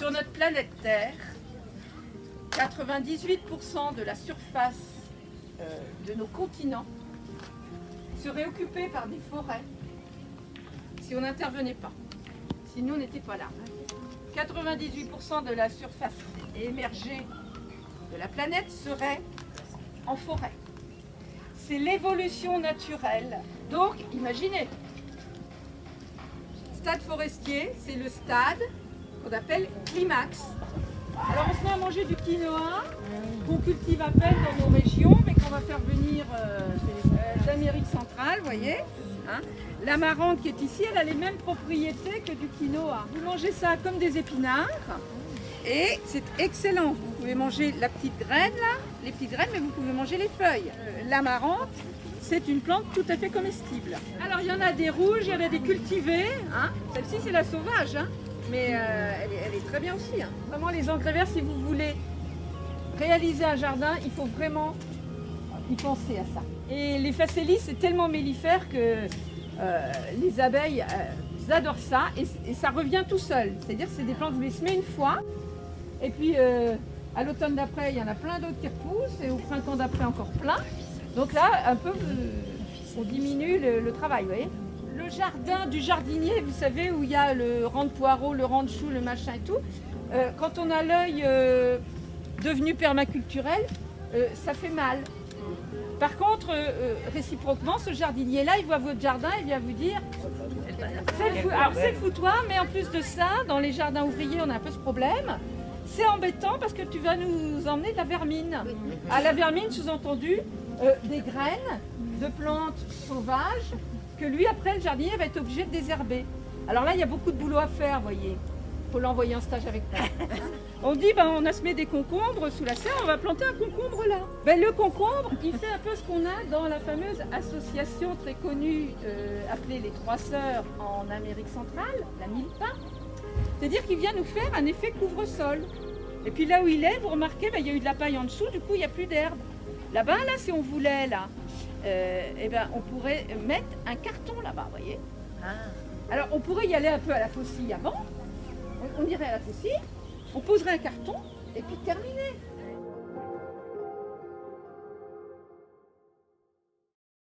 Sur notre planète Terre, 98% de la surface de nos continents serait occupée par des forêts si on n'intervenait pas, si nous n'étions pas là. 98% de la surface émergée de la planète serait en forêt. C'est l'évolution naturelle. Donc, imaginez, stade forestier, c'est le stade qu'on appelle climax. Alors on se met à manger du quinoa qu'on cultive à peine dans nos régions, mais qu'on va faire venir d'Amérique centrale, vous voyez. Hein. L'amarante qui est ici, elle a les mêmes propriétés que du quinoa. Vous mangez ça comme des épinards et c'est excellent. Vous pouvez manger la petite graine là, les petites graines, mais vous pouvez manger les feuilles. L'amarante, c'est une plante tout à fait comestible. Alors il y en a des rouges, il y en a des cultivées. Hein. Celle-ci c'est la sauvage, hein. Mais elle est très bien aussi. Hein. Vraiment les engrais verts, si vous voulez réaliser un jardin, il faut vraiment y penser à ça. Et les phacélies, c'est tellement mellifère que les abeilles adorent ça et ça revient tout seul. C'est-à-dire que c'est des plantes, vous les semez une fois et puis à l'automne d'après, il y en a plein d'autres qui repoussent et au printemps d'après encore plein. Donc là, un peu, on diminue le travail, vous voyez. Le jardin du jardinier, vous savez, où il y a le rang de poireaux, le rang de choux, le machin et tout, quand on a l'œil devenu permaculturel, ça fait mal. Par contre, réciproquement, ce jardinier-là, il voit votre jardin et vient vous dire c'est le foutoir, mais en plus de ça, dans les jardins ouvriers, on a un peu ce problème. C'est embêtant parce que tu vas nous emmener de la vermine. À la vermine, sous-entendu, des graines de plantes sauvages que lui, après, le jardinier va être obligé de désherber. Alors là, il y a beaucoup de boulot à faire, vous voyez. Il faut l'envoyer en stage avec moi. On dit, on a semé des concombres sous la serre, on va planter un concombre là. Le concombre, il fait un peu ce qu'on a dans la fameuse association très connue appelée les Trois Sœurs en Amérique centrale, la Milpa. C'est-à-dire qu'il vient nous faire un effet couvre-sol. Et puis là où il est, vous remarquez, il y a eu de la paille en dessous, du coup il n'y a plus d'herbe. Là-bas, là, si on voulait, là, on pourrait mettre un carton là-bas, vous voyez. Alors on pourrait y aller un peu à la faucille avant, on irait à la faucille, on poserait un carton et puis terminé.